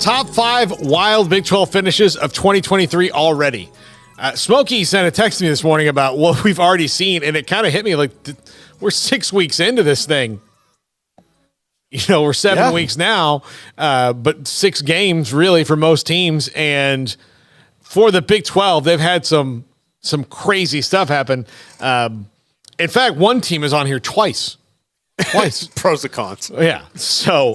Top 5 wild Big 12 finishes of 2023 already. Smokey sent a text to me this morning about what we've already seen, and it kind of hit me like we're 6 weeks into this thing. We're 7 weeks now, but 6 games really for most teams. And for the Big 12, they've had some crazy stuff happen. In fact, one team is on here twice. Pros and cons. Yeah. So,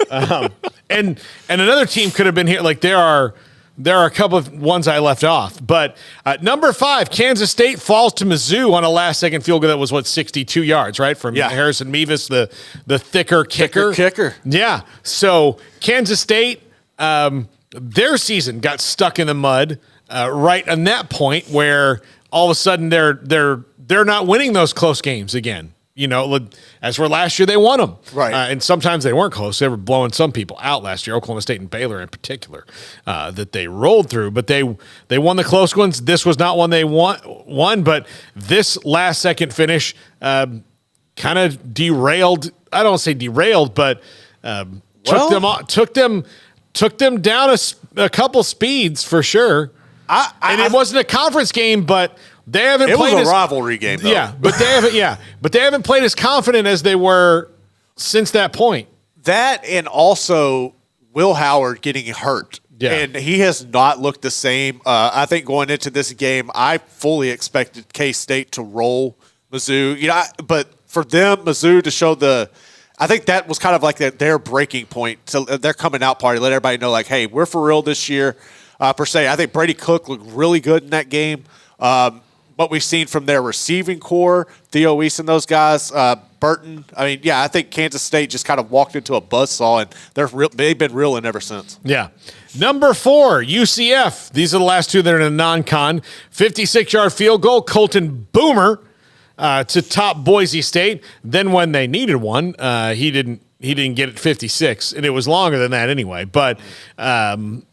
and another team could have been here. Like there are a couple of ones I left off, but number 5, Kansas State falls to Mizzou on a last-second field goal that was 62 yards, right, from Harrison Mevis, the thicker kicker. Yeah. So Kansas State, their season got stuck in the mud right on that point where all of a sudden they're not winning those close games again. As for last year, they won them. Right. And sometimes they weren't close. They were blowing some people out last year, Oklahoma State and Baylor in particular, that they rolled through. But they won the close ones. This was not one they won, but this last-second finish kind of derailed. I don't say derailed, but took them down a couple speeds for sure. It wasn't a conference game, but they haven't played. It was a rivalry game, though. Yeah, but they haven't played as confident as they were since that point. That and also Will Howard getting hurt. Yeah. And he has not looked the same. I think going into this game, I fully expected K-State to roll Mizzou. But for them, Mizzou to show I think that was kind of like their breaking point, to their coming out party, let everybody know, like, hey, we're for real this year, per se. I think Brady Cook looked really good in that game. What we've seen from their receiving core, Theo Weiss and those guys, Burton. I think Kansas State just kind of walked into a buzzsaw, and they've been reeling ever since. Yeah. Number 4, UCF. These are the last two that are in a non-con. 56-yard field goal, Colton Boomer to top Boise State. Then when they needed one, he didn't get it 56, and it was longer than that anyway. But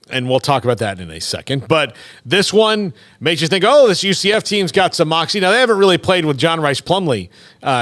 and we'll talk about that in a second. But this one makes you think, this UCF team's got some moxie. Now, they haven't really played with John Rice Plumlee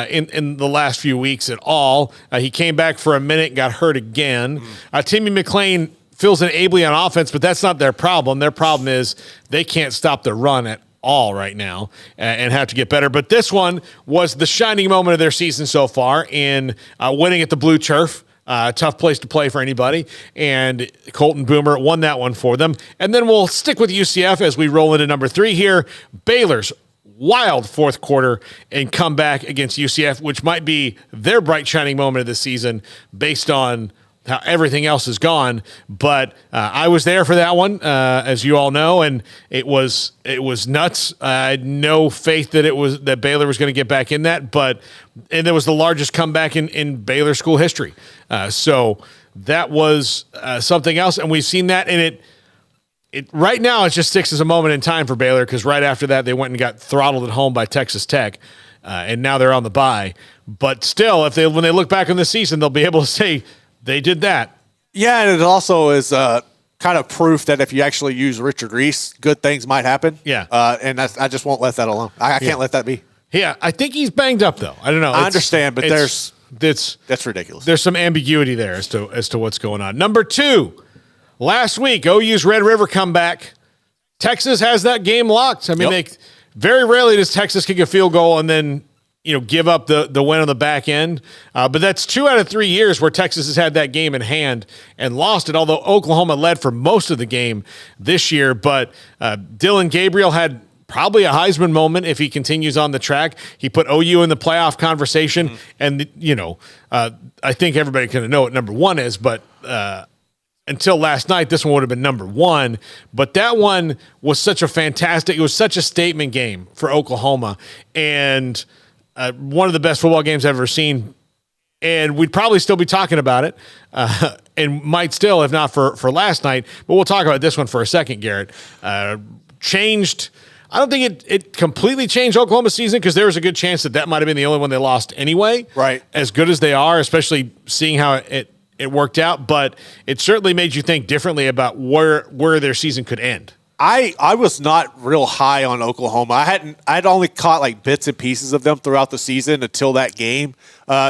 in the last few weeks at all. He came back for a minute, got hurt again. Timmy McClain fills in ably on offense, but that's not their problem. Their problem is they can't stop the run at all right now and have to get better. But this one was the shining moment of their season so far in winning at the Blue Turf. Tough place to play for anybody. And Colton Boomer won that one for them. And then we'll stick with UCF as we roll into number 3 here. Baylor's wild fourth quarter and comeback against UCF, which might be their bright shining moment of the season based on how everything else is gone. But I was there for that one, as you all know, and it was nuts. I had no faith that Baylor was going to get back in that, and it was the largest comeback in Baylor school history. So that was something else, and we've seen that, and it right now it just sticks as a moment in time for Baylor, because right after that they went and got throttled at home by Texas Tech, and now they're on the bye. But still, when they look back on this season, they'll be able to say they did that. Yeah, and it also is kind of proof that if you actually use Richard Reese, good things might happen. Yeah. And I just won't let that alone. I can't let that be. Yeah, I think he's banged up, though. I don't know. I understand, but that's ridiculous. There's some ambiguity there as to what's going on. Number 2, last week, OU's Red River comeback. Texas has that game locked. They very rarely does Texas kick a field goal and then give up the win on the back end. But that's 2 out of 3 years where Texas has had that game in hand and lost it, although Oklahoma led for most of the game this year. But Dylan Gabriel had probably a Heisman moment if he continues on the track. He put OU in the playoff conversation. Mm-hmm. And, I think everybody can know what number 1 is, but until last night, this one would have been number 1. But that one was such a statement game for Oklahoma. And one of the best football games I've ever seen, and we'd probably still be talking about it, and might still, if not for last night. But we'll talk about this one for a second, Garrett. Changed. I don't think it completely changed Oklahoma's season, because there was a good chance that might have been the only one they lost anyway. Right. As good as they are, especially seeing how it worked out. But it certainly made you think differently about where their season could end. I was not real high on Oklahoma. I'd only caught like bits and pieces of them throughout the season until that game.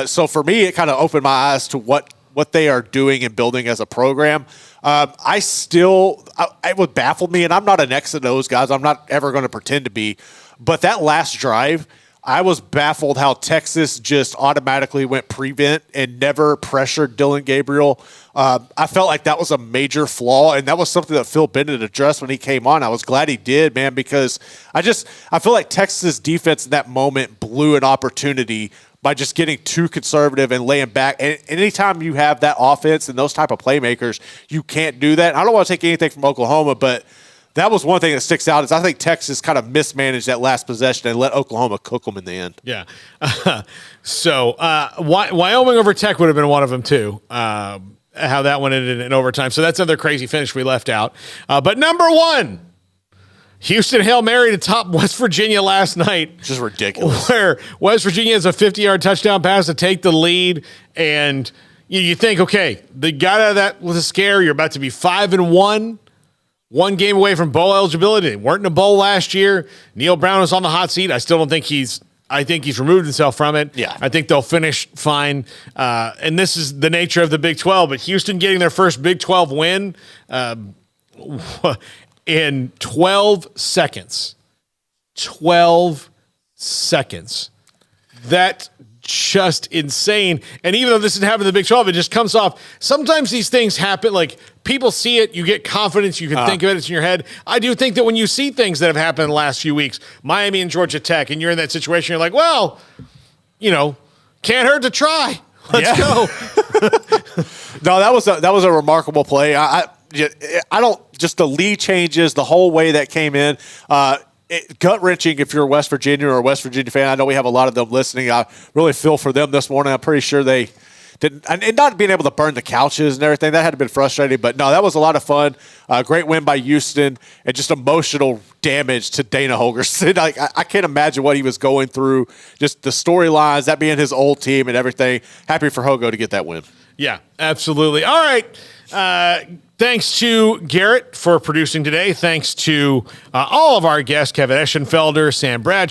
So for me, it kind of opened my eyes to what what they are doing and building as a program. It would baffle me, and I'm not an X and O's guys. I'm not ever going to pretend to be. But that last drive, I was baffled how Texas just automatically went prevent and never pressured Dylan Gabriel. I felt like that was a major flaw, and that was something that Phil Bennett addressed when he came on. I was glad he did, man, because I feel like Texas defense in that moment blew an opportunity by just getting too conservative and laying back. And anytime you have that offense and those type of playmakers, you can't do that. I don't want to take anything from Oklahoma, but that was one thing that sticks out is I think Texas kind of mismanaged that last possession and let Oklahoma cook them in the end. Yeah. So Wyoming over Tech would have been one of them too. How that one ended in overtime. So that's another crazy finish we left out. But number one, Houston Hail Mary to top West Virginia last night. Just ridiculous. Where West Virginia has a 50-yard touchdown pass to take the lead, and you think, okay, they got out of that with a scare. You're about to be 5-1. One game away from bowl eligibility. They weren't in a bowl last year. Neil Brown is on the hot seat. I still don't think I think he's removed himself from it. Yeah. I think they'll finish fine. And this is the nature of the Big 12. But Houston getting their first Big 12 win in 12 seconds. 12 seconds. That just insane. And even though this didn't happen in the Big 12, it just comes off. Sometimes these things happen. Like, people see it, you get confidence, you can think of it, it's in your head. I do think that when you see things that have happened in the last few weeks, Miami and Georgia Tech, and you're in that situation, you're like, well, can't hurt to try. Let's go. No, that was a remarkable play. I don't, just the lead changes, the whole way that came in. Gut-wrenching if you're a West Virginia or a West Virginia fan. I know we have a lot of them listening. I really feel for them this morning. I'm pretty sure they didn't, and not being able to burn the couches and everything, that had been frustrating. But no, that was a lot of fun. Great win by Houston, and just emotional damage to Dana Holgorsen. I can't imagine what he was going through. Just the storylines, that being his old team and everything. Happy for Hogo to get that win. Yeah, absolutely. All right. Thanks to Garrett for producing today. Thanks to all of our guests, Kevin Eschenfelder, Sam Bradshaw.